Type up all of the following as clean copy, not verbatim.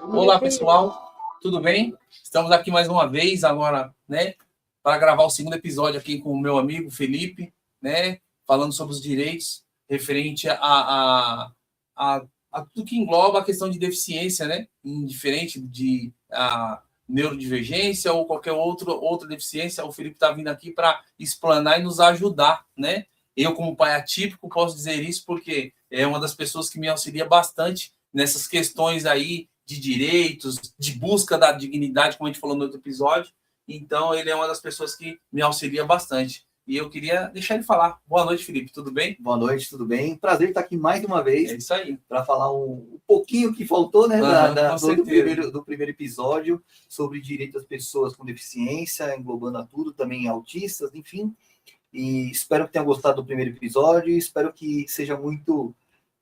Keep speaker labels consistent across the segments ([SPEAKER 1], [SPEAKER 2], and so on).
[SPEAKER 1] Olá, pessoal, tudo bem? Estamos aqui mais uma vez agora, né, para gravar o segundo episódio aqui com o meu amigo Felipe, né, falando sobre os direitos referente a tudo que engloba a questão de deficiência, né, indiferente de neurodivergência ou qualquer outra deficiência. O Felipe está vindo aqui para explanar e nos ajudar, né? Eu, como pai atípico, posso dizer isso porque é uma das pessoas que me auxilia bastante nessas questões aí de direitos, de busca da dignidade, como a gente falou no outro episódio. Então, ele é uma das pessoas que me auxilia bastante. E eu queria deixar ele falar. Boa noite, Felipe, tudo bem?
[SPEAKER 2] Boa noite, tudo bem? Prazer estar aqui mais uma vez.
[SPEAKER 1] É isso aí.
[SPEAKER 2] Para falar um pouquinho que faltou, né, do primeiro episódio, sobre direito das pessoas com deficiência, englobando a tudo, também autistas, enfim. E espero que tenham gostado do primeiro episódio e espero que seja muito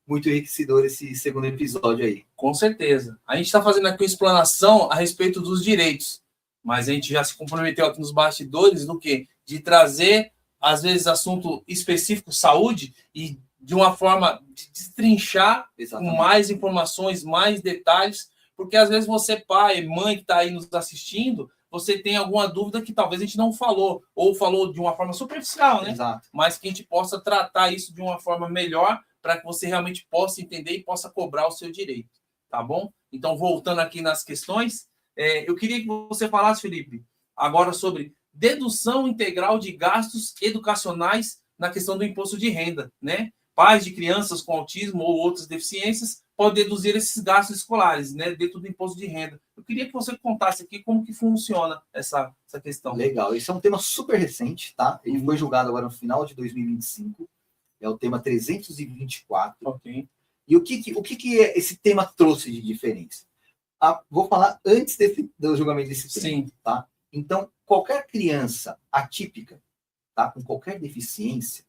[SPEAKER 2] enriquecedor esse segundo episódio aí.
[SPEAKER 1] Com certeza. A gente está fazendo aqui uma explanação a respeito dos direitos, mas a gente já se comprometeu aqui nos bastidores do quê? De trazer, às vezes, assunto específico, saúde, e de uma forma de destrinchar com mais informações, mais detalhes, porque às vezes você, pai, mãe que está aí nos assistindo, você tem alguma dúvida que talvez a gente não falou, ou falou de uma forma superficial, né?
[SPEAKER 2] Exato.
[SPEAKER 1] Mas que a gente possa tratar isso de uma forma melhor, para que você realmente possa entender e possa cobrar o seu direito, tá bom? Então, voltando aqui nas questões, eu queria que você falasse, Felipe, agora sobre dedução integral de gastos educacionais na questão do imposto de renda, né? Pais de crianças com autismo ou outras deficiências podem deduzir esses gastos escolares, né, dentro do imposto de renda. Eu queria que você contasse aqui como que funciona essa questão.
[SPEAKER 2] Legal, esse é um tema super recente, tá? Ele foi julgado agora no final de 2025. É o tema 324.
[SPEAKER 1] Ok.
[SPEAKER 2] E o que esse tema trouxe de diferença? Vou falar antes do julgamento desse tema.
[SPEAKER 1] Sim.
[SPEAKER 2] Tá? Então, qualquer criança atípica, tá, com qualquer deficiência,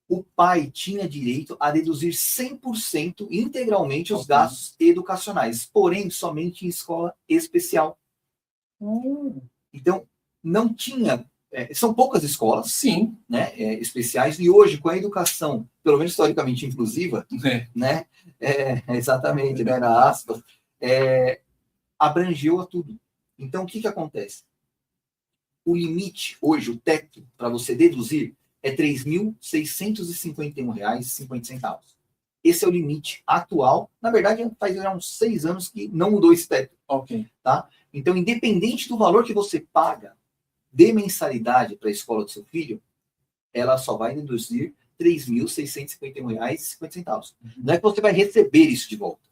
[SPEAKER 2] o pai tinha direito a deduzir 100% integralmente os gastos educacionais, porém, somente em escola especial. Então, não tinha... são poucas escolas,
[SPEAKER 1] sim,
[SPEAKER 2] né, especiais, e hoje, com a educação, pelo menos historicamente inclusiva, né, exatamente, né, na aspas, abrangeu a tudo. Então, o que acontece? O limite, hoje, o teto, para você deduzir, é R$ 3.651,50. Esse é o limite atual. Na verdade, faz já uns 6 anos que não mudou esse teto.
[SPEAKER 1] Ok.
[SPEAKER 2] Tá? Então, independente do valor que você paga de mensalidade para a escola do seu filho, ela só vai deduzir R$ 3.651,50. Não é que você vai receber isso de volta.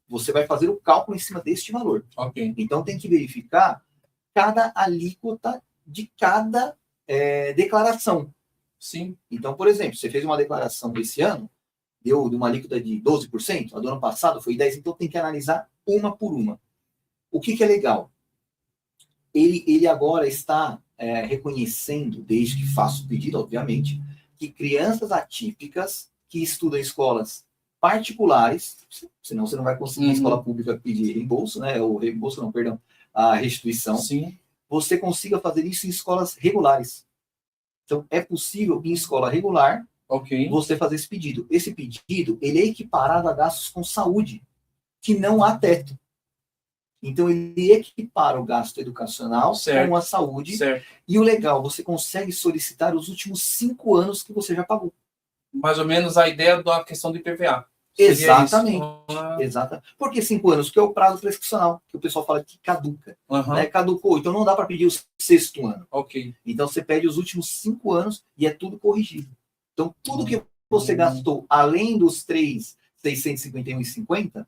[SPEAKER 2] Você vai fazer o cálculo em cima deste valor.
[SPEAKER 1] Ok.
[SPEAKER 2] Então, tem que verificar cada alíquota de cada declaração.
[SPEAKER 1] Sim.
[SPEAKER 2] Então, por exemplo, você fez uma declaração desse ano, deu de uma alíquota de 12%, a do ano passado foi 10%, então tem que analisar uma por uma. O que é legal? Ele agora está reconhecendo, desde que faça o pedido, obviamente, que crianças atípicas que estudam em escolas particulares, senão você não vai conseguir em escola pública pedir reembolso, né? Ou reembolso não, perdão, a restituição.
[SPEAKER 1] Sim.
[SPEAKER 2] Você consiga fazer isso em escolas regulares. Então, é possível, em escola regular, você fazer esse pedido. Esse pedido, ele é equiparado a gastos com saúde, que não há teto. Então, ele equipara o gasto educacional com a saúde.
[SPEAKER 1] Certo.
[SPEAKER 2] E o legal, você consegue solicitar os últimos 5 anos que você já pagou.
[SPEAKER 1] Mais ou menos a ideia da questão do IPVA.
[SPEAKER 2] Exatamente. Por que 5 anos? Porque é o prazo prescricional, que o pessoal fala que caduca. Né? Caducou, então não dá para pedir o 6º ano.
[SPEAKER 1] Ok.
[SPEAKER 2] Então, você pede os últimos 5 anos e é tudo corrigido. Então, tudo que você gastou, além dos 3.651,50,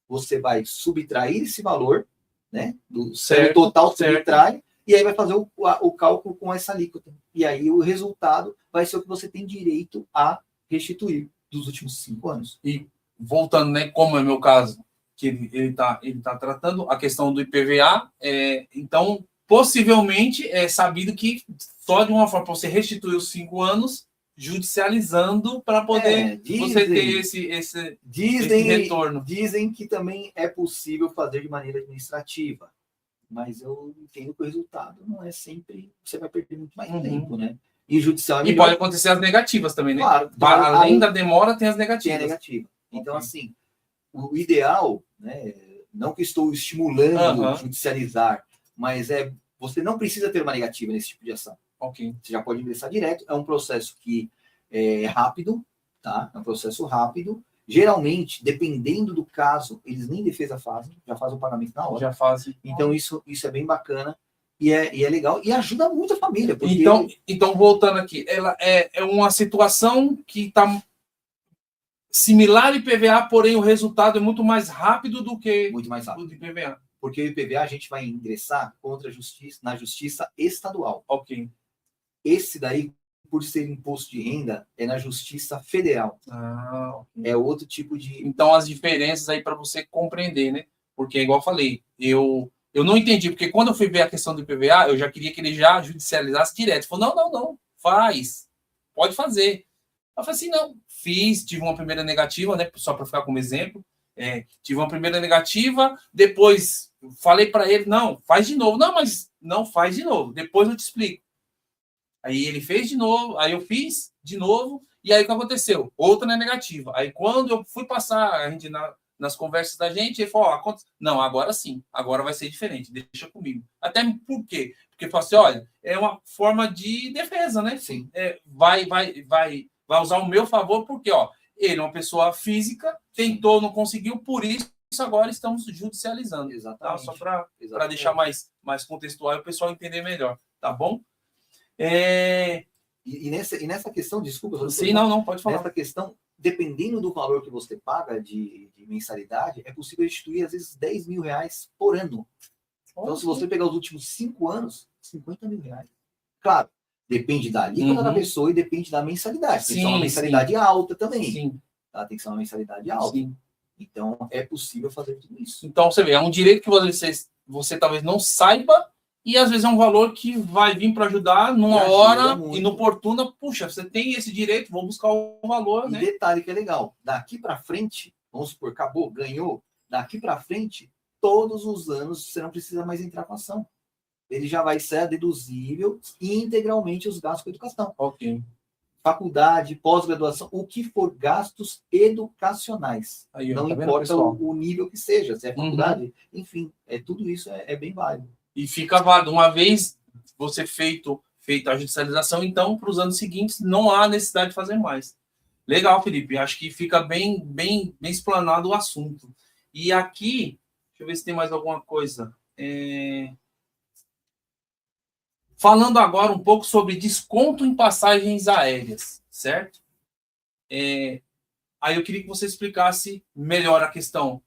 [SPEAKER 2] você vai subtrair esse valor, né? Do total subtrai, e aí vai fazer o cálculo com essa alíquota. E aí o resultado vai ser o que você tem direito a restituir dos últimos 5 anos.
[SPEAKER 1] E voltando, né, como é meu caso, que ele tá tratando a questão do IPVA, então, possivelmente, é sabido que só de uma forma para você restituir os 5 anos, judicializando para poder você ter esse retorno.
[SPEAKER 2] Dizem que também é possível fazer de maneira administrativa, mas eu entendo que o resultado não é sempre, você vai perder muito mais tempo, né? E judicial é melhor.
[SPEAKER 1] E pode acontecer as negativas também, né?
[SPEAKER 2] Claro.
[SPEAKER 1] Além da demora, tem as negativas.
[SPEAKER 2] Tem a negativa. Então, assim, o ideal, né, Não que estou estimulando
[SPEAKER 1] Aham.
[SPEAKER 2] judicializar, mas você não precisa ter uma negativa nesse tipo de ação.
[SPEAKER 1] Ok.
[SPEAKER 2] Você já pode ingressar direto. É um processo que é rápido, tá? É um processo rápido. Geralmente, dependendo do caso, eles nem defesa fazem, já fazem o pagamento na hora.
[SPEAKER 1] Já fazem.
[SPEAKER 2] Então, isso é bem bacana e é legal e ajuda muito a família. Porque
[SPEAKER 1] Então, voltando aqui, ela é uma situação que está similar ao IPVA, porém o resultado é muito mais rápido do que
[SPEAKER 2] muito mais
[SPEAKER 1] o
[SPEAKER 2] rápido.
[SPEAKER 1] do IPVA.
[SPEAKER 2] Porque o IPVA a gente vai ingressar na justiça estadual.
[SPEAKER 1] Ok.
[SPEAKER 2] Esse daí, por ser imposto de renda, é na justiça federal.
[SPEAKER 1] Ok.
[SPEAKER 2] É outro tipo de...
[SPEAKER 1] Então, as diferenças aí para você compreender, né? Porque, igual eu falei, eu não entendi, porque quando eu fui ver a questão do IPVA, eu já queria que ele já judicializasse direto. Falou, não, faz, pode fazer. Eu falei assim, não, fiz, tive uma primeira negativa, né? Só para ficar como exemplo. Tive uma primeira negativa, depois falei para ele, não, faz de novo. Não, mas não faz de novo, depois eu te explico. Aí ele fez de novo, aí eu fiz de novo, e aí o que aconteceu? Outra negativa. Aí quando eu fui passar, a gente nas conversas da gente, ele falou, não, agora sim, agora vai ser diferente, deixa comigo. Até por quê? Porque falou assim, olha, é uma forma de defesa, né?
[SPEAKER 2] Sim.
[SPEAKER 1] Vai usar o meu favor, porque ele é uma pessoa física, tentou, não conseguiu, por isso agora estamos judicializando.
[SPEAKER 2] Exatamente.
[SPEAKER 1] Tá? Só para deixar mais contextual e o pessoal entender melhor, tá bom?
[SPEAKER 2] E nessa questão, desculpa...
[SPEAKER 1] Sim, não, pode falar.
[SPEAKER 2] Nessa questão, dependendo do valor que você paga de mensalidade, é possível instituir, às vezes, 10 mil reais por ano. Então, se você pegar os últimos 5 anos, 50 mil reais. Claro, depende da alíquota da pessoa e depende da mensalidade. Tem que ser uma mensalidade alta também.
[SPEAKER 1] Sim.
[SPEAKER 2] Tá? Tem que ser uma mensalidade alta.
[SPEAKER 1] Sim.
[SPEAKER 2] Então, é possível fazer tudo isso.
[SPEAKER 1] Então, você vê, é um direito que você talvez não saiba, e às vezes é um valor que vai vir para ajudar numa hora inoportuna. Puxa, você tem esse direito, vou buscar o valor, né?
[SPEAKER 2] E detalhe que é legal, daqui para frente, vamos supor, acabou, ganhou, daqui para frente, todos os anos você não precisa mais entrar com ação. Ele já vai ser deduzível integralmente os gastos com educação.
[SPEAKER 1] Ok.
[SPEAKER 2] Faculdade, pós-graduação, o que for gastos educacionais.
[SPEAKER 1] Aí,
[SPEAKER 2] não importa o nível que seja, se é faculdade, enfim, tudo isso é bem válido.
[SPEAKER 1] E fica válido. Uma vez você feita a judicialização, então, para os anos seguintes, não há necessidade de fazer mais. Legal, Felipe. Acho que fica bem explanado o assunto. E aqui, deixa eu ver se tem mais alguma coisa. Falando agora um pouco sobre desconto em passagens aéreas, certo? Aí eu queria que você explicasse melhor a questão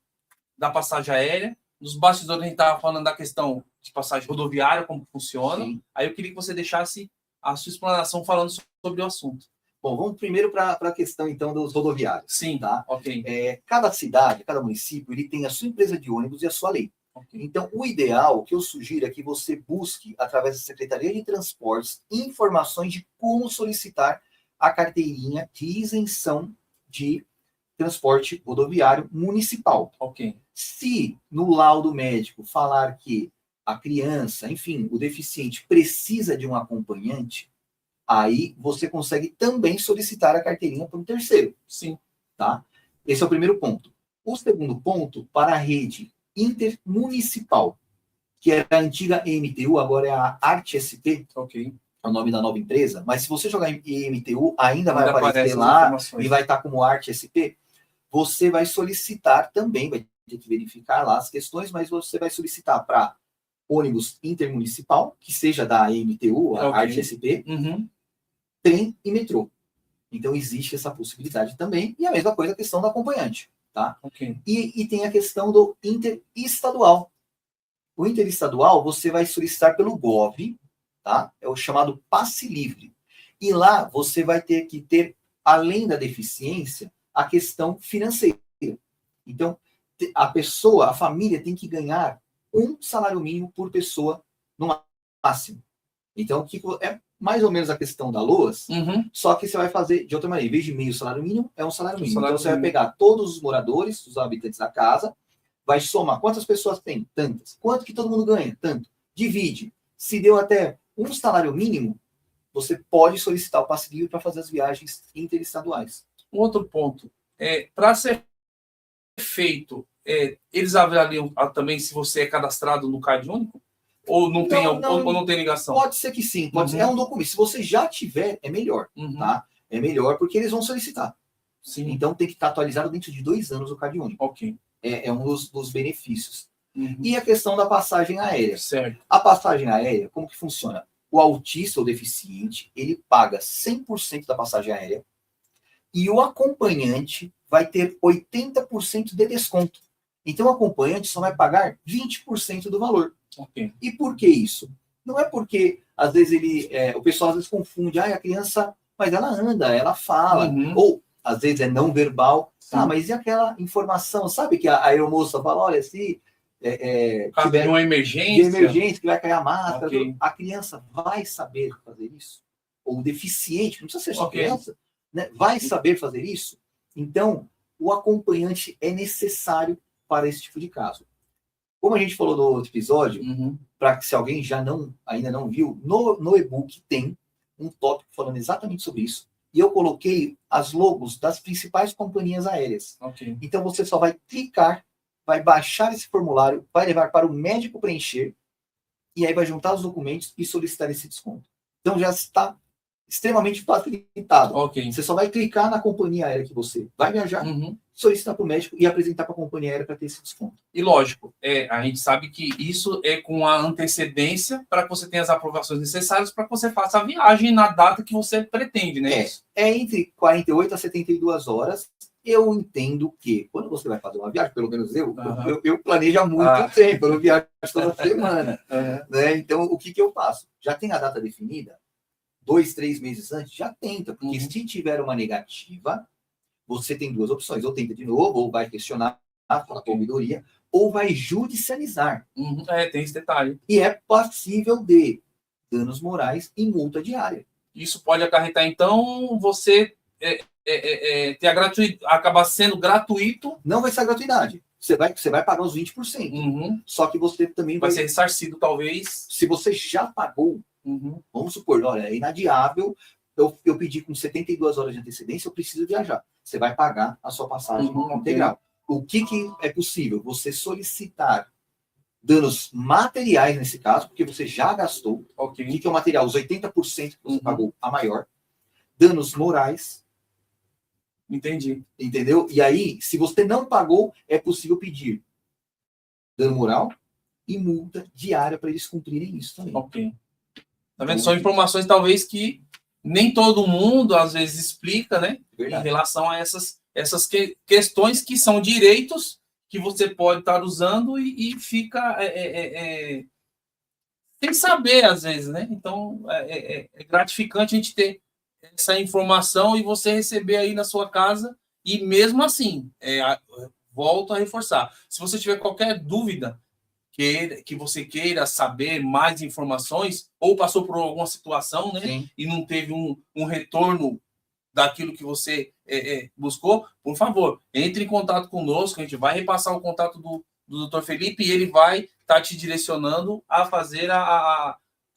[SPEAKER 1] da passagem aérea. Nos bastidores a gente estava falando da questão de passagem rodoviária, como funciona. Sim. Aí eu queria que você deixasse a sua explanação falando sobre o assunto.
[SPEAKER 2] Bom, vamos primeiro para a questão, então, dos rodoviários.
[SPEAKER 1] Sim,
[SPEAKER 2] tá?
[SPEAKER 1] Ok.
[SPEAKER 2] Cada cidade, cada município, ele tem a sua empresa de ônibus e a sua lei. Okay. Então, o ideal, o que eu sugiro é que você busque, através da Secretaria de Transportes, informações de como solicitar a carteirinha de isenção de transporte rodoviário municipal.
[SPEAKER 1] Ok.
[SPEAKER 2] Se no laudo médico falar que a criança, enfim, o deficiente precisa de um acompanhante, aí você consegue também solicitar a carteirinha para um terceiro.
[SPEAKER 1] Sim.
[SPEAKER 2] Tá? Esse é o primeiro ponto. O segundo ponto, para a rede intermunicipal, que era a antiga EMTU, agora é a ArtSP.
[SPEAKER 1] Ok.
[SPEAKER 2] É o nome da nova empresa, mas se você jogar em EMTU, ainda vai aparecer lá e vai estar como ArtSP. Você vai solicitar também, vai ter que verificar lá as questões, mas você vai solicitar para ônibus intermunicipal, que seja da EMTU, a ArtSP, trem e metrô. Então, existe essa possibilidade também. E a mesma coisa a questão do acompanhante. Tá?
[SPEAKER 1] Okay.
[SPEAKER 2] E tem a questão do interestadual. O interestadual, você vai solicitar pelo GOV, tá? É o chamado passe livre. E lá, você vai ter que ter, além da deficiência, a questão financeira. Então, a família tem que ganhar um salário mínimo por pessoa no máximo. Então, é mais ou menos a questão da LOAS, só que você vai fazer de outra maneira. Em vez de meio salário mínimo, é um salário mínimo. Então, você vai pegar todos os moradores, os habitantes da casa, vai somar quantas pessoas tem? Tantas. Quanto que todo mundo ganha? Tanto. Divide. Se deu até um salário mínimo, você pode solicitar o passe livre para fazer as viagens interestaduais.
[SPEAKER 1] Um outro ponto. Para ser feito eles avaliam também se você é cadastrado no CAD único? Ou não tem, ou não tem ligação?
[SPEAKER 2] Pode ser que sim, pode ser. É um documento. Se você já tiver, é melhor, tá? É melhor porque eles vão solicitar.
[SPEAKER 1] Sim.
[SPEAKER 2] Então tem que estar atualizado dentro de 2 anos o CAD único.
[SPEAKER 1] Ok.
[SPEAKER 2] É um dos benefícios. E a questão da passagem aérea.
[SPEAKER 1] Certo.
[SPEAKER 2] A passagem aérea, como que funciona? O autista ou deficiente, ele paga 100% da passagem aérea e o acompanhante vai ter 80% de desconto. Então o acompanhante só vai pagar 20% do valor.
[SPEAKER 1] Okay.
[SPEAKER 2] E por que isso? Não é porque, às vezes, o pessoal às vezes confunde, a criança, mas ela anda, ela fala, ou às vezes é não verbal, mas e aquela informação, sabe que a aeromoça fala, olha, se
[SPEAKER 1] tiver uma emergência,
[SPEAKER 2] de emergência, que vai cair a máscara, a criança vai saber fazer isso? Ou o deficiente, não precisa ser só criança, né? Vai saber fazer isso? Então, o acompanhante é necessário para esse tipo de caso. Como a gente falou no outro episódio, para que se alguém ainda não viu, no e-book tem um tópico falando exatamente sobre isso. E eu coloquei as logos das principais companhias aéreas.
[SPEAKER 1] Okay.
[SPEAKER 2] Então você só vai clicar, vai baixar esse formulário, vai levar para o médico preencher, e aí vai juntar os documentos e solicitar esse desconto. Então já está extremamente facilitado.
[SPEAKER 1] Okay.
[SPEAKER 2] Você só vai clicar na companhia aérea que você vai viajar, solicitar para o médico e apresentar para a companhia aérea para ter esse desconto.
[SPEAKER 1] E lógico, a gente sabe que isso é com a antecedência para que você tenha as aprovações necessárias para que você faça a viagem na data que você pretende, né?
[SPEAKER 2] É entre 48 a 72 horas. Eu entendo que quando você vai fazer uma viagem, pelo menos eu planejo há muito tempo, eu viajo toda semana. Né? Então, o que eu faço? Já tem a data definida? 2, 3 meses antes? Já tenta, porque se tiver uma negativa, você tem 2 opções, ou tenta de novo, ou vai questionar a ouvidoria, ou vai judicializar.
[SPEAKER 1] Tem esse detalhe.
[SPEAKER 2] E é passível de danos morais e multa diária.
[SPEAKER 1] Isso pode acarretar, então, você acabar sendo gratuito.
[SPEAKER 2] Não vai ser gratuidade. Você vai pagar os 20%. Só que você também
[SPEAKER 1] vai ser ressarcido, talvez.
[SPEAKER 2] Se você já pagou, vamos supor, olha, é inadiável, eu pedi com 72 horas de antecedência, eu preciso viajar. Você vai pagar a sua passagem integral. O que é possível? Você solicitar danos materiais nesse caso, porque você já gastou. O que é o material? Os 80% que você pagou, a maior. Danos morais.
[SPEAKER 1] Entendi.
[SPEAKER 2] Entendeu? E aí, se você não pagou, é possível pedir dano moral e multa diária para eles cumprirem isso também.
[SPEAKER 1] Ok. Tá vendo? São informações, talvez, que nem todo mundo, às vezes, explica, né? Verdade. Em relação a essas questões que são direitos que você pode estar usando e fica sem saber, às vezes, né? Então, é gratificante a gente ter essa informação e você receber aí na sua casa. E mesmo assim, volto a reforçar, se você tiver qualquer dúvida que você queira saber mais informações, ou passou por alguma situação, né? Sim. E não teve um retorno daquilo que você buscou, por favor, entre em contato conosco, a gente vai repassar o contato do Dr. Felipe e ele vai estar te direcionando a fazer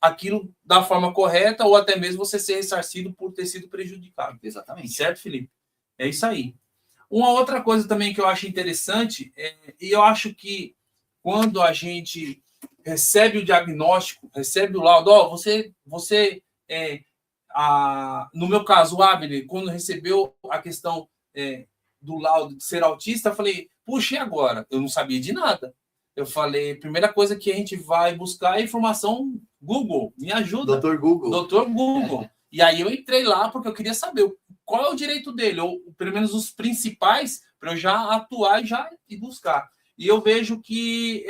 [SPEAKER 1] aquilo da forma correta, ou até mesmo você ser ressarcido por ter sido prejudicado.
[SPEAKER 2] Exatamente.
[SPEAKER 1] Certo, Felipe? É isso aí. Uma outra coisa também que eu acho interessante, e eu acho que quando a gente recebe o diagnóstico, recebe o laudo, você no meu caso, o Abner, quando recebeu a questão do laudo de ser autista, eu falei, puxa, e agora? Eu não sabia de nada. Eu falei, primeira coisa que a gente vai buscar é informação Google, me ajuda.
[SPEAKER 2] Dr. Google.
[SPEAKER 1] E aí eu entrei lá porque eu queria saber qual é o direito dele, ou pelo menos os principais, para eu já atuar e buscar. E eu vejo que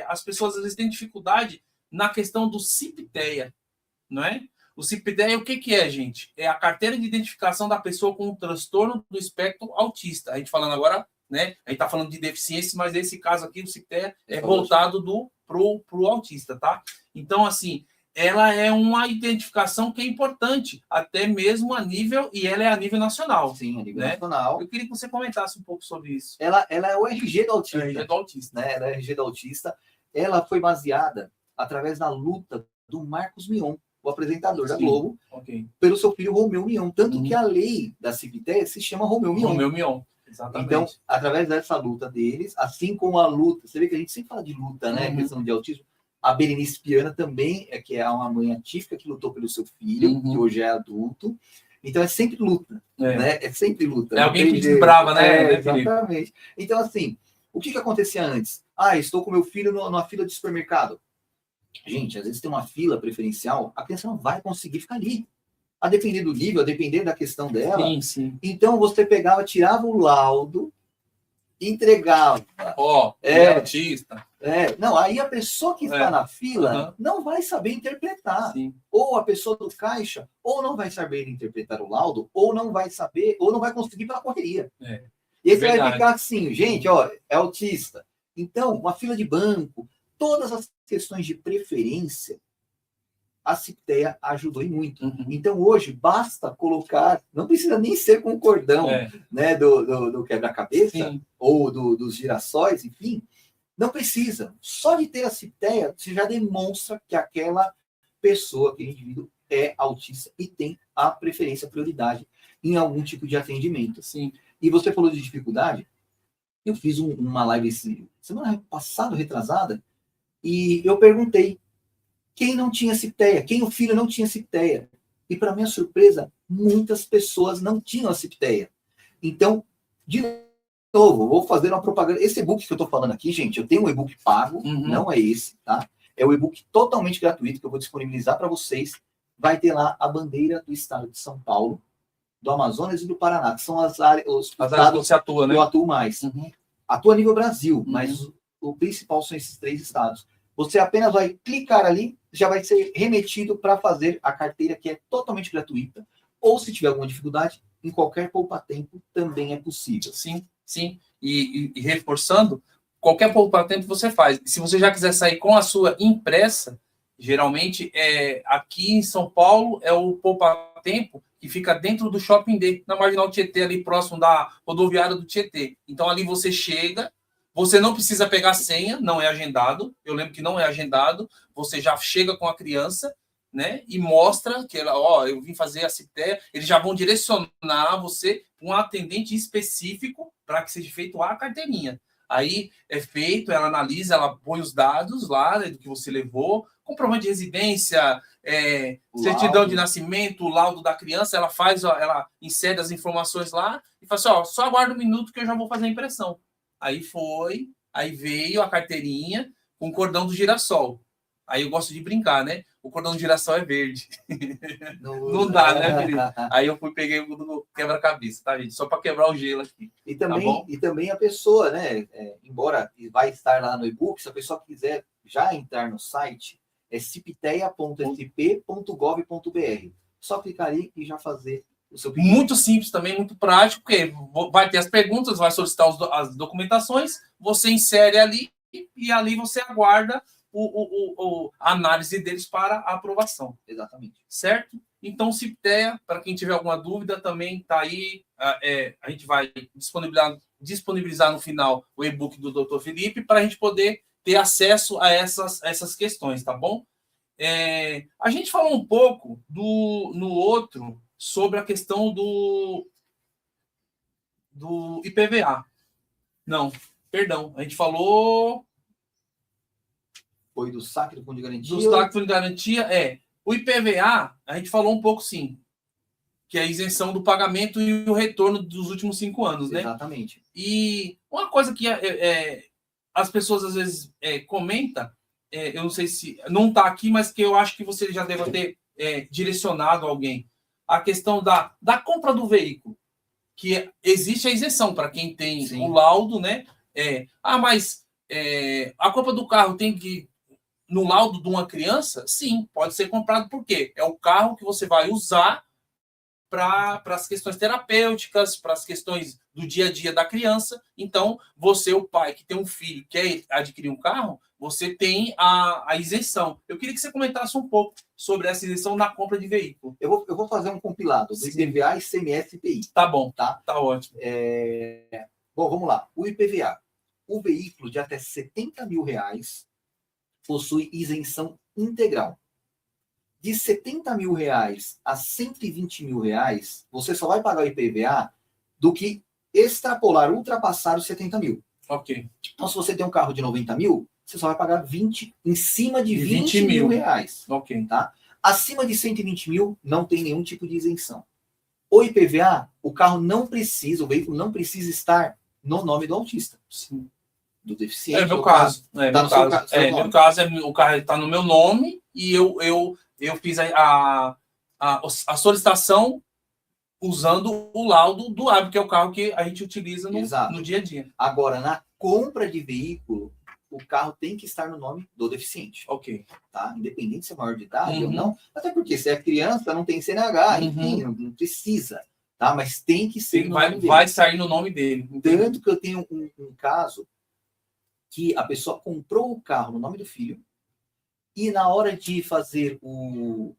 [SPEAKER 1] as pessoas às vezes têm dificuldade na questão do CIP-TEA, não é? O CIP-TEA, o que é, gente? É a carteira de identificação da pessoa com um transtorno do espectro autista. A gente falando agora, né? A gente está falando de deficiência, mas nesse caso aqui, o CIP-TEA é voltado pro autista, tá? Então, assim, ela é uma identificação que é importante, até mesmo a nível, e ela é a nível nacional.
[SPEAKER 2] Sim, a nível nacional.
[SPEAKER 1] Eu queria que você comentasse um pouco sobre isso.
[SPEAKER 2] Ela é o RG do autista.
[SPEAKER 1] RG do autista.
[SPEAKER 2] Né? Ela é RG do autista. Ela foi baseada através da luta do Marcos Mion, o apresentador da Globo, pelo seu filho Romeu Mion. Tanto que a lei da CIP-TEA se chama Romeu Mion.
[SPEAKER 1] Exatamente.
[SPEAKER 2] Então, através dessa luta deles, assim como a luta, você vê que a gente sempre fala de luta, né? Questão de autismo. A Berenice Piana também, que é uma mãe atípica que lutou pelo seu filho, que hoje é adulto. Então, é sempre luta, né? É sempre luta.
[SPEAKER 1] É alguém que desbrava, né?
[SPEAKER 2] Exatamente. Então, assim, o que acontecia antes? Estou com meu filho numa fila de supermercado. Gente, às vezes tem uma fila preferencial, a criança não vai conseguir ficar ali. A depender do nível, a depender da questão dela.
[SPEAKER 1] Sim.
[SPEAKER 2] Então, você pegava, tirava o laudo, entregava.
[SPEAKER 1] Autista.
[SPEAKER 2] Não, aí a pessoa que está na fila não vai saber interpretar.
[SPEAKER 1] Sim.
[SPEAKER 2] Ou a pessoa do caixa, ou não vai saber interpretar o laudo, ou não vai saber, ou não vai conseguir pela correria. E aí você vai ficar assim, gente, é autista. Então, uma fila de banco, todas as questões de preferência, a Ciptea ajudou e muito. Então, hoje, basta colocar, não precisa nem ser com o cordão né, do quebra-cabeça, ou dos girassóis, enfim, não precisa. Só de ter a Ciptea, você já demonstra que aquela pessoa, aquele indivíduo, é autista e tem a preferência, a prioridade em algum tipo de atendimento.
[SPEAKER 1] Sim.
[SPEAKER 2] E você falou de dificuldade, eu fiz uma live semana passada, retrasada, e eu perguntei quem não tinha Ciptea, quem o filho não tinha Ciptea. E, para minha surpresa, muitas pessoas não tinham a Ciptea. Então, de novo, vou fazer uma propaganda. Esse e-book que eu estou falando aqui, gente, eu tenho um e-book pago, não é esse, tá? É o e-book totalmente gratuito que eu vou disponibilizar para vocês. Vai ter lá a bandeira do estado de São Paulo, do Amazonas e do Paraná, que são os estados
[SPEAKER 1] que você atua, né?
[SPEAKER 2] Que eu atuo mais. Atua a nível Brasil, mas o principal são esses 3 estados. Você apenas vai clicar ali, já vai ser remetido para fazer a carteira, que é totalmente gratuita. Ou, se tiver alguma dificuldade, em qualquer poupa-tempo também é possível.
[SPEAKER 1] Sim. E reforçando, qualquer poupa-tempo você faz. Se você já quiser sair com a sua impressa, geralmente, aqui em São Paulo, é o poupa-tempo que fica dentro do Shopping D, na Marginal Tietê, ali próximo da rodoviária do Tietê. Então, ali você chega... Você não precisa pegar senha, não é agendado. Eu lembro que não é agendado. Você já chega com a criança, né? E mostra que ela, eu vim fazer a Ciptea. Eles já vão direcionar você para um atendente específico para que seja feito a carteirinha. Aí é feito, ela analisa, ela põe os dados lá, né, do que você levou, comprovante de residência, certidão de nascimento, o laudo da criança, ela ela insere as informações lá e fala assim, só aguarda um minuto que eu já vou fazer a impressão. Aí veio a carteirinha com o cordão do girassol. Aí eu gosto de brincar, né? O cordão do girassol é verde. Não dá, né, Felipe? Aí eu peguei o quebra-cabeça, tá, gente? Só para quebrar o gelo aqui.
[SPEAKER 2] E também a pessoa, né? Embora vai estar lá no e-book, se a pessoa quiser já entrar no site, é ciptea.sp.gov.br. Só clicar ali e já fazer o seu pedido.
[SPEAKER 1] Muito simples também, muito prático, porque vai ter as perguntas, vai solicitar as documentações, você insere ali e ali você aguarda a análise deles para a aprovação.
[SPEAKER 2] Exatamente.
[SPEAKER 1] Certo? Então, Ciptea, para quem tiver alguma dúvida, também está aí. A gente vai disponibilizar no final o e-book do Dr. Felipe para a gente poder ter acesso a essas questões, tá bom? A gente falou um pouco no outro sobre a questão do IPVA. Não, perdão, a gente falou...
[SPEAKER 2] Foi do saque do fundo de garantia?
[SPEAKER 1] Do saque do fundo de garantia, O IPVA, a gente falou um pouco, sim, que é a isenção do pagamento e o retorno dos últimos 5 anos, né?
[SPEAKER 2] Exatamente.
[SPEAKER 1] E uma coisa que as pessoas às vezes comentam, eu não sei se... Não está aqui, mas que eu acho que você já deve ter direcionado a alguém. A questão da compra do veículo, que existe a isenção para quem tem o laudo, né? Mas a compra do carro tem que... No laudo de uma criança, sim, pode ser comprado. Por quê? É o carro que você vai usar para as questões terapêuticas, para as questões do dia a dia da criança. Então, você, o pai que tem um filho, quer adquirir um carro, você tem a isenção. Eu queria que você comentasse um pouco sobre essa isenção na compra de veículo.
[SPEAKER 2] Eu vou fazer um compilado do IPVA, ICMS e IPI.
[SPEAKER 1] Tá bom, tá ótimo.
[SPEAKER 2] Bom, vamos lá. O IPVA. O veículo de até R$70 mil possui isenção integral. De R$70 mil a R$120 mil, você só vai pagar o IPVA do que extrapolar, ultrapassar os 70 mil.
[SPEAKER 1] Ok.
[SPEAKER 2] Então, se você tem um carro de 90 mil, você só vai pagar 20, em cima de 20
[SPEAKER 1] 20
[SPEAKER 2] mil
[SPEAKER 1] mil
[SPEAKER 2] reais.
[SPEAKER 1] Ok.
[SPEAKER 2] Tá? Acima de 120 mil, não tem nenhum tipo de isenção. O IPVA, o carro não precisa, o veículo não precisa estar no nome do autista.
[SPEAKER 1] Sim.
[SPEAKER 2] Do deficiente.
[SPEAKER 1] É meu caso. É
[SPEAKER 2] tá
[SPEAKER 1] meu
[SPEAKER 2] no seu
[SPEAKER 1] caso.
[SPEAKER 2] seu
[SPEAKER 1] É,
[SPEAKER 2] nome.
[SPEAKER 1] meu caso é o carro está no meu nome e eu fiz a solicitação usando o laudo do hábito, que é o carro que a gente utiliza no dia a dia.
[SPEAKER 2] Agora, na compra de veículo, o carro tem que estar no nome do deficiente.
[SPEAKER 1] Ok.
[SPEAKER 2] Tá? Independente se é maior de idade ou não. Até porque se é criança, não tem CNH, enfim, não precisa. Tá? Mas tem que ser no nome dele.
[SPEAKER 1] Vai sair no nome dele.
[SPEAKER 2] Tanto que eu tenho um caso que a pessoa comprou o carro no nome do filho e na hora de fazer o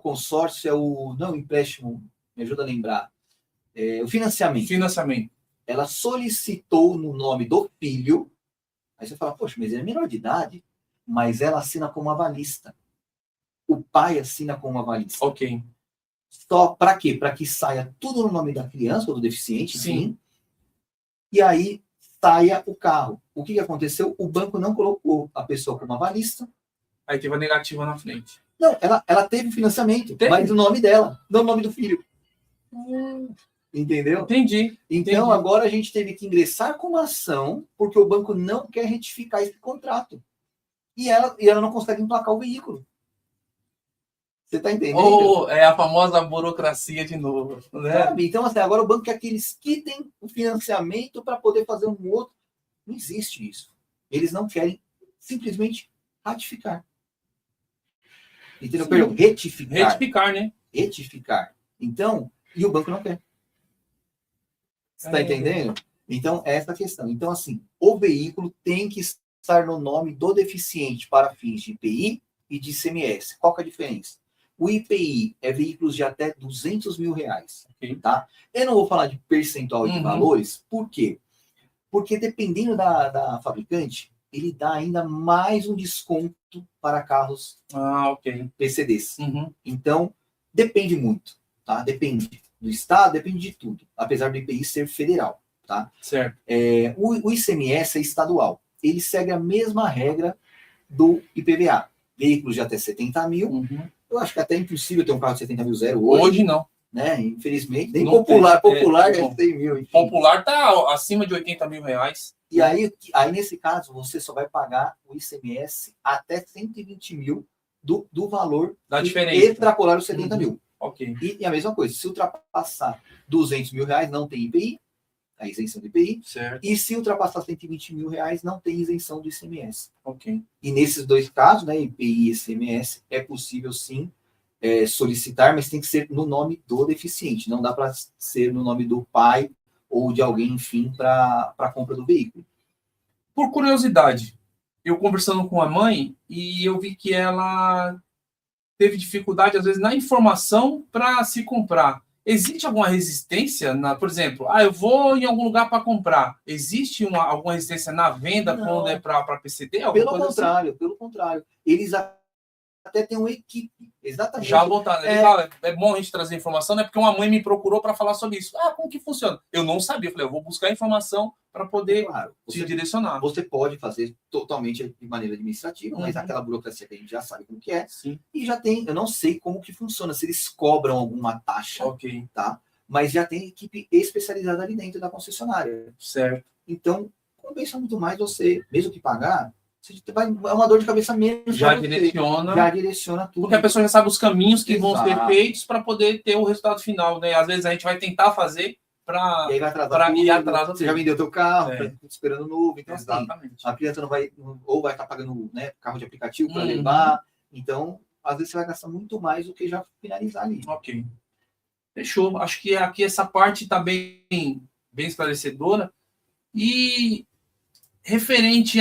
[SPEAKER 2] consórcio, o empréstimo, me ajuda a lembrar, o financiamento. Ela solicitou no nome do filho, aí você fala, poxa, mas ele é menor de idade, mas ela assina como avalista. O pai assina como avalista.
[SPEAKER 1] Ok.
[SPEAKER 2] Só para quê? Para que saia tudo no nome da criança ou do deficiente,
[SPEAKER 1] Sim.
[SPEAKER 2] enfim, e aí saia o carro. O que aconteceu? O banco não colocou a pessoa como avalista.
[SPEAKER 1] Aí teve a negativa na frente.
[SPEAKER 2] Não, ela teve financiamento, mas o nome dela, não o nome do filho. Entendeu?
[SPEAKER 1] Entendi.
[SPEAKER 2] Então, agora a gente teve que ingressar com uma ação, porque o banco não quer retificar esse contrato. E ela não consegue emplacar o veículo. Você está entendendo?
[SPEAKER 1] É a famosa burocracia de novo. Né?
[SPEAKER 2] Sabe? Então, assim, agora o banco quer que eles quitem o financiamento para poder fazer um outro. Não existe isso. Eles não querem simplesmente ratificar. Entendeu? Perdão, retificar.
[SPEAKER 1] Retificar, né?
[SPEAKER 2] Retificar. Então, e o banco não quer. Você está entendendo? Então, é essa a questão. Então, assim, o veículo tem que estar no nome do deficiente para fins de IPI e de ICMS. Qual que é a diferença? O IPI é veículos de até 200 mil reais.
[SPEAKER 1] Okay.
[SPEAKER 2] Tá? Eu não vou falar de percentual de valores. Por quê? Porque dependendo da fabricante, ele dá ainda mais um desconto para carros PCDs. Então, depende muito. Tá? Depende do estado, depende de tudo. Apesar do IPI ser federal. Tá?
[SPEAKER 1] Certo.
[SPEAKER 2] O ICMS é estadual. Ele segue a mesma regra do IPVA. Veículos de até 70 mil. Eu acho que até é impossível ter um carro de 70 mil zero hoje.
[SPEAKER 1] Hoje não.
[SPEAKER 2] Né? Infelizmente. Nem não popular é 100 mil. Enfim.
[SPEAKER 1] Popular está acima de 80 mil reais.
[SPEAKER 2] E aí, nesse caso, você só vai pagar o ICMS até 120 mil do valor
[SPEAKER 1] da diferença.
[SPEAKER 2] Extrapolar os 70 mil.
[SPEAKER 1] Ok.
[SPEAKER 2] E a mesma coisa, se ultrapassar 200 mil reais, não tem IPI, a isenção do IPI.
[SPEAKER 1] Certo.
[SPEAKER 2] E se ultrapassar 120 mil reais, não tem isenção do ICMS.
[SPEAKER 1] Ok.
[SPEAKER 2] E nesses dois casos, né, IPI e ICMS, é possível sim solicitar, mas tem que ser no nome do deficiente. Não dá para ser no nome do pai ou de alguém, enfim, para a compra do veículo.
[SPEAKER 1] Por curiosidade, eu conversando com a mãe e eu vi que ela teve dificuldade, às vezes, na informação para se comprar. Existe alguma resistência? Por exemplo, eu vou em algum lugar para comprar. Existe alguma resistência na venda quando é para PCD?
[SPEAKER 2] Pelo contrário. Eles até têm uma equipe. Exatamente.
[SPEAKER 1] Já botaram. É bom a gente trazer informação, né? Porque uma mãe me procurou para falar sobre isso. Como que funciona? Eu não sabia. Eu falei, eu vou buscar informação para poder te direcionar.
[SPEAKER 2] Você pode fazer totalmente de maneira administrativa, mas aquela burocracia que a gente já sabe como que é.
[SPEAKER 1] Sim.
[SPEAKER 2] E já tem, eu não sei como que funciona, se eles cobram alguma taxa, tá? Mas já tem equipe especializada ali dentro da concessionária.
[SPEAKER 1] Certo.
[SPEAKER 2] Então, compensa muito mais você, mesmo que pagar, é uma dor de cabeça menos.
[SPEAKER 1] Já direciona tudo.
[SPEAKER 2] Porque
[SPEAKER 1] a pessoa já sabe os caminhos que vão ser feitos para poder ter o resultado final, né? Às vezes a gente vai tentar fazer para
[SPEAKER 2] e aí vai atrasar tudo, você já vendeu teu carro, tá esperando novo. Então,
[SPEAKER 1] exatamente.
[SPEAKER 2] Assim, a criança não vai, ou vai estar pagando, né, carro de aplicativo para levar. Então, às vezes você vai gastar muito mais do que já finalizar ali.
[SPEAKER 1] Ok. Fechou. Acho que aqui essa parte está bem esclarecedora. E referente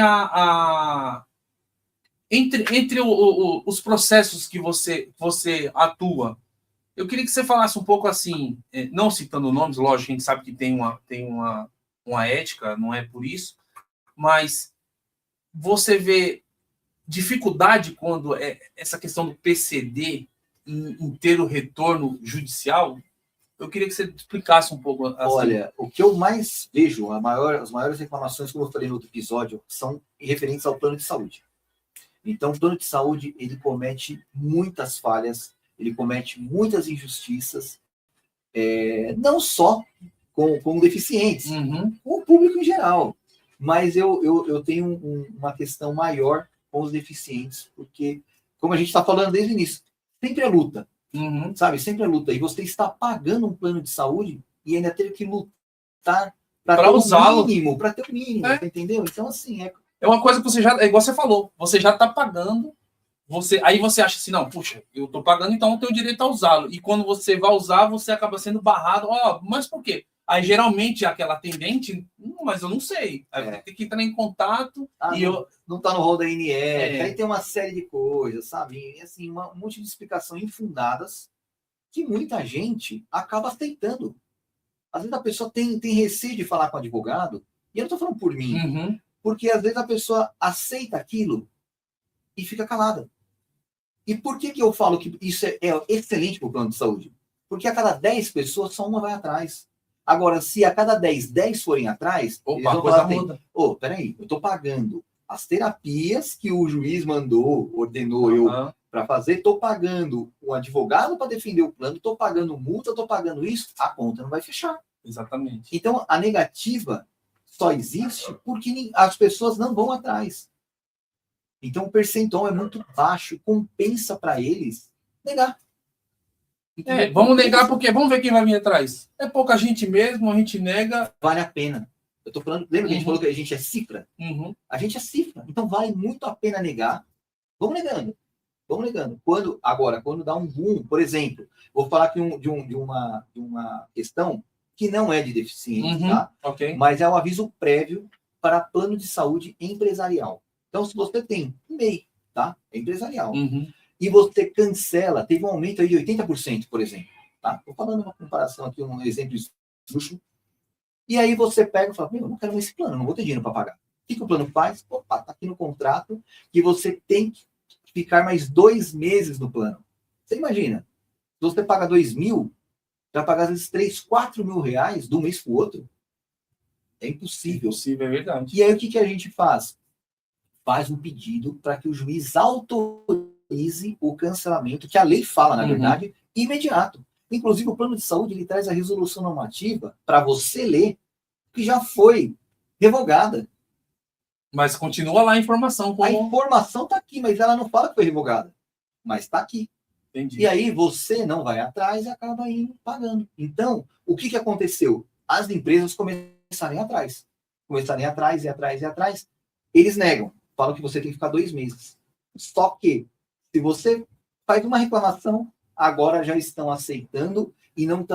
[SPEAKER 1] entre os processos que você atua, eu queria que você falasse um pouco assim, não citando nomes, lógico, a gente sabe que tem uma ética, não é por isso, mas você vê dificuldade quando essa questão do PCD em ter o retorno judicial? eu queria que você explicasse um pouco. Assim.
[SPEAKER 2] Olha, o que eu mais vejo, as maiores reclamações, como eu falei no outro episódio, são referentes ao plano de saúde. Então, o plano de saúde, ele comete muitas falhas, ele comete muitas injustiças, não só com deficientes, com o público em geral. Mas eu tenho uma questão maior com os deficientes, porque, como a gente está falando desde o início, sempre é luta, sabe? Sempre é luta. E você está pagando um plano de saúde e ainda ter que lutar para ter
[SPEAKER 1] usá-lo.
[SPEAKER 2] para ter o mínimo, entendeu? Então, assim,
[SPEAKER 1] é uma coisa que você já, é igual você falou, você já está pagando, aí você acha assim, não, puxa, eu estou pagando, então eu tenho direito a usá-lo. E quando você vai usar, você acaba sendo barrado. Mas por quê? Aí geralmente aquela atendente, mas eu não sei. Aí vai ter que entrar em contato
[SPEAKER 2] não está no rol da INR, aí tem uma série de coisas, sabe? E, assim, um monte de explicação infundadas que muita gente acaba aceitando. Às vezes a pessoa tem receio de falar com o advogado, e eu não estou falando por mim, porque às vezes a pessoa aceita aquilo e fica calada. E por que eu falo que isso é excelente para o plano de saúde? Porque a cada 10 pessoas, só uma vai atrás. Agora, se a cada 10 forem atrás, eles vão falar assim, peraí, eu estou pagando as terapias que o juiz ordenou eu para fazer, estou pagando um advogado para defender o plano, estou pagando multa, estou pagando isso, a conta não vai fechar.
[SPEAKER 1] Exatamente.
[SPEAKER 2] Então, a negativa só existe porque as pessoas não vão atrás. Então, o percentual é muito baixo, compensa para eles negar.
[SPEAKER 1] Vamos negar porque vamos ver quem vai vir atrás. É pouca gente mesmo, a gente nega.
[SPEAKER 2] Vale a pena. Eu tô falando, lembra que a gente falou que a gente é cifra? A gente é cifra. Então vale muito a pena negar. Vamos negando. Quando dá um boom, por exemplo, vou falar aqui de uma questão que não é de deficiente, tá?
[SPEAKER 1] Okay.
[SPEAKER 2] Mas é um aviso prévio para plano de saúde empresarial. Então, se você tem um MEI, tá? É empresarial. E você cancela, teve um aumento aí de 80%, por exemplo. Tá? Estou falando uma comparação aqui, um exemplo luxo. E aí você pega e fala, eu não quero mais esse plano, não vou ter dinheiro para pagar. O que o plano faz? Opa, está aqui no contrato que você tem que ficar mais 2 meses no plano. Você imagina, se você paga 2.000, vai pagar às vezes 3, 4 mil reais de um mês para o outro. É impossível.
[SPEAKER 1] É verdade.
[SPEAKER 2] E aí o que a gente faz? Faz um pedido para que o juiz autorize o cancelamento, que a lei fala, na verdade, imediato. Inclusive, o plano de saúde ele traz a resolução normativa para você ler, que já foi revogada.
[SPEAKER 1] Mas continua lá a informação.
[SPEAKER 2] A informação está aqui, mas ela não fala que foi revogada. Mas está aqui.
[SPEAKER 1] Entendi.
[SPEAKER 2] E aí você não vai atrás e acaba indo pagando. Então, o que aconteceu? As empresas começarem atrás. Eles negam. Falam que você tem que ficar 2 meses. Só que, se você faz uma reclamação, agora já estão aceitando e não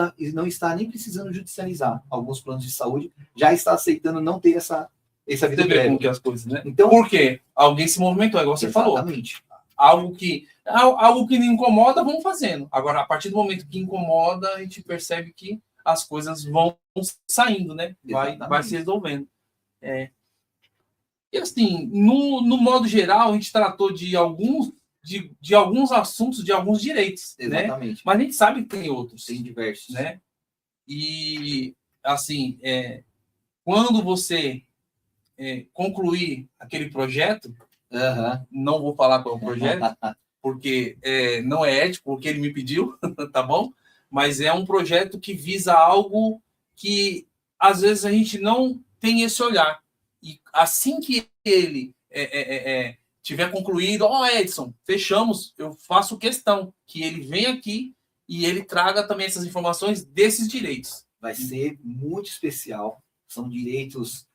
[SPEAKER 2] está nem precisando judicializar. Alguns planos de saúde já está aceitando não ter essa vida
[SPEAKER 1] prévia. Você vê como que as coisas, né?
[SPEAKER 2] Então,
[SPEAKER 1] por quê? Alguém se movimentou, igual você
[SPEAKER 2] exatamente.
[SPEAKER 1] Falou. Algo que não incomoda, vamos fazendo. Agora, a partir do momento que incomoda, a gente percebe que as coisas vão saindo, né? Vai se resolvendo. E assim, no modo geral, a gente tratou de alguns assuntos, de alguns direitos,
[SPEAKER 2] exatamente,
[SPEAKER 1] né? Mas a gente sabe que tem outros.
[SPEAKER 2] Tem diversos.
[SPEAKER 1] Né? E, assim, quando você concluir aquele projeto, não vou falar qual é o projeto, porque não é ético, porque ele me pediu, tá bom? Mas é um projeto que visa algo que, às vezes, a gente não tem esse olhar. E assim que ele tiver concluído, Edson, fechamos, eu faço questão que ele venha aqui e ele traga também essas informações desses direitos.
[SPEAKER 2] Vai ser muito especial. São direitos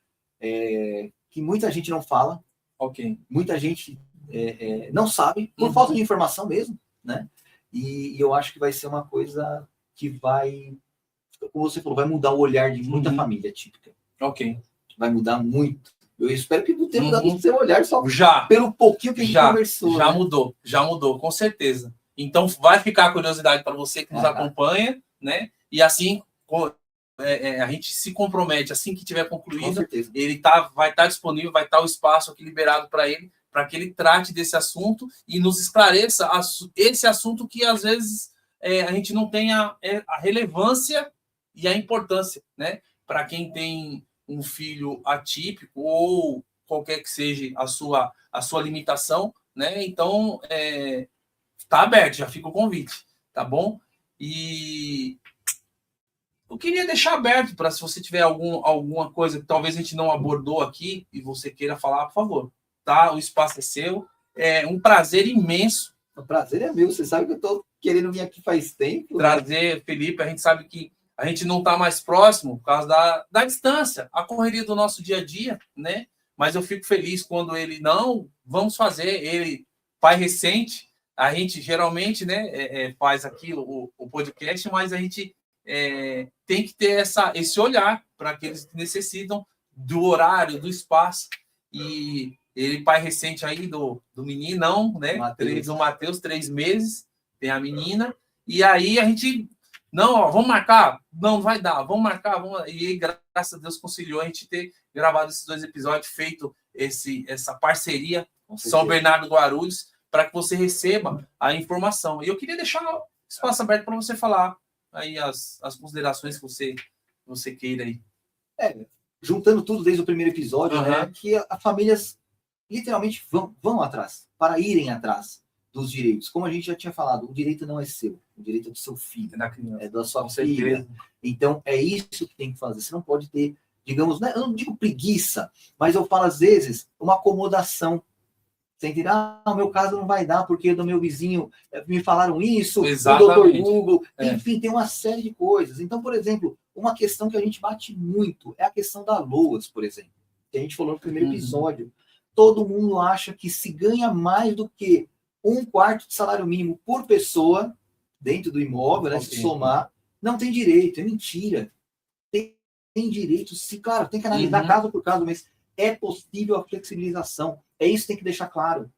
[SPEAKER 2] que muita gente não fala.
[SPEAKER 1] Ok.
[SPEAKER 2] Muita gente não sabe, por falta de informação mesmo, né? E eu acho que vai ser uma coisa que vai, como você falou, vai mudar o olhar de muita família típica.
[SPEAKER 1] Ok.
[SPEAKER 2] Vai mudar muito. Eu espero que tenha mudado o seu olhar só pelo pouquinho que a gente conversou.
[SPEAKER 1] Já mudou, com certeza. Então, vai ficar a curiosidade para você que nos acompanha, né? E assim, a gente se compromete, assim que tiver concluído, ele vai estar disponível, vai estar o espaço aqui liberado para ele, para que ele trate desse assunto e nos esclareça esse assunto que, às vezes, a gente não tem a relevância e a importância, né? Para quem tem um filho atípico ou qualquer que seja a sua limitação, né? Então, tá aberto, já fica o convite, tá bom? E eu queria deixar aberto para, se você tiver alguma coisa que talvez a gente não abordou aqui e você queira falar, por favor, tá? O espaço é seu. É um prazer imenso.
[SPEAKER 2] O prazer é meu. Você sabe que eu estou querendo vir aqui faz tempo.
[SPEAKER 1] Trazer, né? Felipe, a gente sabe que a gente não está mais próximo por causa da distância, a correria do nosso dia a dia, né? Mas eu fico feliz quando ele, não, vamos fazer. Ele, pai recente, a gente geralmente, né, faz aqui o podcast, mas a gente tem que ter esse olhar para aqueles que necessitam do horário, do espaço. E ele, pai recente aí do meninão, né? O Matheus, 3 meses, tem a menina. E aí a gente, não, ó, vamos marcar? Não vai dar, vamos marcar. E graças a Deus conciliou a gente ter gravado esses 2 episódios, feito essa parceria São Bernardo do Guarulhos, para que você receba a informação. E eu queria deixar o espaço aberto para você falar aí as considerações que você queira aí.
[SPEAKER 2] Juntando tudo desde o primeiro episódio, né, que as famílias literalmente vão atrás, para irem atrás dos direitos. Como a gente já tinha falado, o direito não é seu, o direito é do seu filho, é da sua filha. Então, é isso que tem que fazer. Você não pode ter, digamos, eu não digo preguiça, mas eu falo às vezes uma acomodação. Você entendeu? O meu caso não vai dar porque do meu vizinho me falaram isso,
[SPEAKER 1] exatamente.
[SPEAKER 2] O Dr. Google, enfim, tem uma série de coisas. Então, por exemplo, uma questão que a gente bate muito é a questão da LOAS, por exemplo, que a gente falou no primeiro episódio. Todo mundo acha que se ganha mais do que 1/4 de salário mínimo por pessoa dentro do imóvel, né, se somar, não tem direito. É mentira. Tem direito, sim, claro, tem que analisar caso por caso, mas é possível a flexibilização. É isso que tem que deixar claro.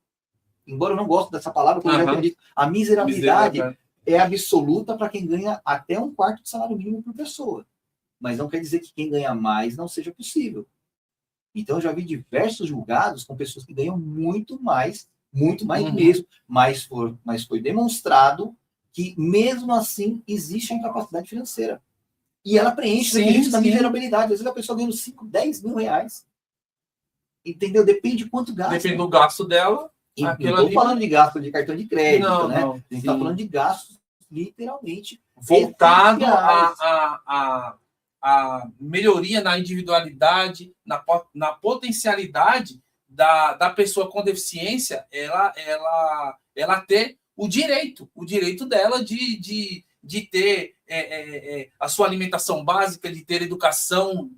[SPEAKER 2] Embora eu não goste dessa palavra, como já tinha dito, a miserabilidade é absoluta para quem ganha até 1/4 de salário mínimo por pessoa. Mas não quer dizer que quem ganha mais não seja possível. Então, eu já vi diversos julgados com pessoas que ganham muito mais mesmo, mas foi demonstrado que, mesmo assim, existe a incapacidade financeira. E ela preenche isso da miserabilidade. Às vezes a pessoa ganha 5, 10 mil reais. Entendeu? Depende de quanto gasta.
[SPEAKER 1] Depende do gasto dela.
[SPEAKER 2] Não estou falando de gasto de cartão de crédito, né? A gente está falando de gastos, literalmente,
[SPEAKER 1] voltado a melhoria na individualidade, na potencialidade da pessoa com deficiência, ela ter o direito dela de ter a sua alimentação básica, de ter educação,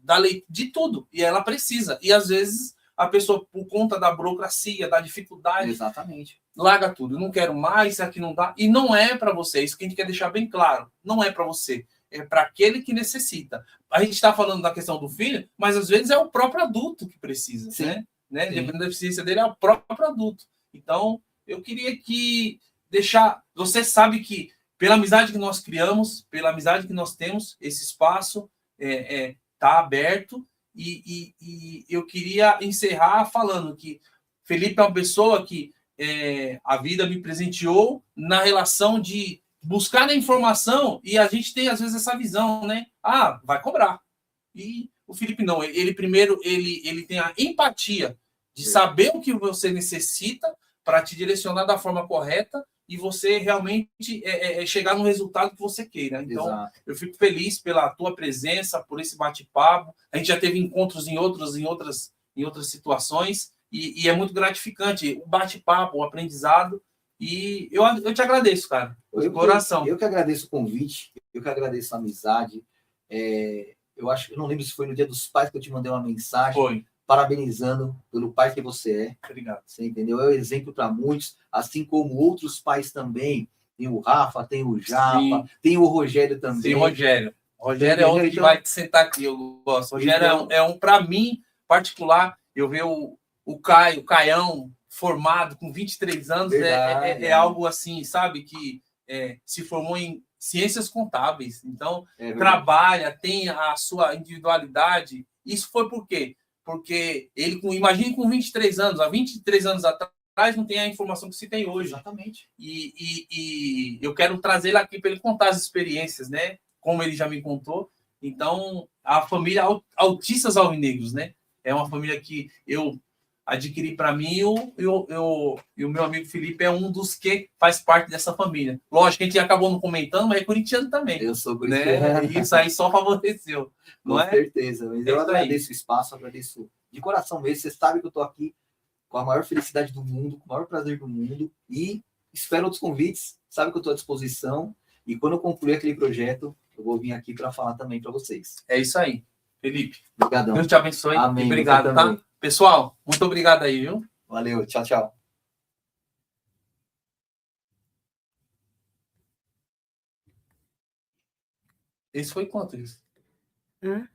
[SPEAKER 1] de tudo. E ela precisa. E, às vezes, a pessoa, por conta da burocracia, da dificuldade,
[SPEAKER 2] exatamente,
[SPEAKER 1] larga tudo. Não quero mais, isso aqui não dá. E não é para você. Isso que a gente quer deixar bem claro. Não é para você. É para aquele que necessita. A gente está falando da questão do filho, mas às vezes é o próprio adulto que precisa, né? Dependendo da deficiência dele, é o próprio adulto. Então, eu queria deixar... Você sabe que, pela amizade que nós criamos, pela amizade que nós temos, esse espaço está aberto. E eu queria encerrar falando que Felipe é uma pessoa que a vida me presenteou na relação de buscar a informação, e a gente tem, às vezes, essa visão, né? Vai cobrar. E o Felipe não. Ele primeiro, ele tem a empatia de saber o que você necessita para te direcionar da forma correta e você realmente chegar no resultado que você queira. Então, eu fico feliz pela tua presença, por esse bate-papo. A gente já teve encontros em outras situações, e é muito gratificante o bate-papo, o aprendizado. E eu te agradeço, cara, de coração.
[SPEAKER 2] Eu que agradeço o convite, eu que agradeço a amizade. Eu não lembro se foi no Dia dos Pais que eu te mandei uma mensagem.
[SPEAKER 1] Foi.
[SPEAKER 2] Parabenizando pelo pai que você é.
[SPEAKER 1] Obrigado.
[SPEAKER 2] Você entendeu? É um exemplo para muitos, assim como outros pais também. Tem o Rafa, tem o Japa, tem o Rogério também.
[SPEAKER 1] Sim, Rogério. Rogério é outro que vai te sentar aqui, eu gosto. Rogério é um, para mim, particular, eu ver o Caião, formado com 23 anos, é algo assim, sabe? Que se formou em ciências contábeis. Então, trabalha, tem a sua individualidade. Isso foi por quê? Porque ele, imagine com 23 anos, há 23 anos atrás, não tem a informação que se tem hoje.
[SPEAKER 2] Exatamente.
[SPEAKER 1] E eu quero trazer ele aqui para ele contar as experiências, né? Como ele já me contou. Então, a família Autistas Alvinegros, né? É uma família que eu adquiri para mim e o meu amigo Felipe é um dos que faz parte dessa família. Lógico que a gente acabou não comentando, mas é corintiano também.
[SPEAKER 2] Eu sou
[SPEAKER 1] Né?
[SPEAKER 2] corintiano.
[SPEAKER 1] E isso aí só favoreceu. Não
[SPEAKER 2] Com
[SPEAKER 1] é?
[SPEAKER 2] certeza. Mas
[SPEAKER 1] É
[SPEAKER 2] eu
[SPEAKER 1] isso aí.
[SPEAKER 2] agradeço o espaço, agradeço de coração mesmo. Você sabe que eu estou aqui com a maior felicidade do mundo, com o maior prazer do mundo. E espero outros convites. Sabe que eu estou à disposição. E quando eu concluir aquele projeto, eu vou vir aqui para falar também para vocês.
[SPEAKER 1] É isso aí. Felipe,
[SPEAKER 2] Obrigadão.
[SPEAKER 1] Deus te abençoe.
[SPEAKER 2] Amém.
[SPEAKER 1] E obrigado, tá?
[SPEAKER 2] Também.
[SPEAKER 1] Pessoal, muito obrigado aí, viu?
[SPEAKER 2] Valeu. Tchau, tchau.
[SPEAKER 1] Esse foi quanto isso?
[SPEAKER 3] Hã?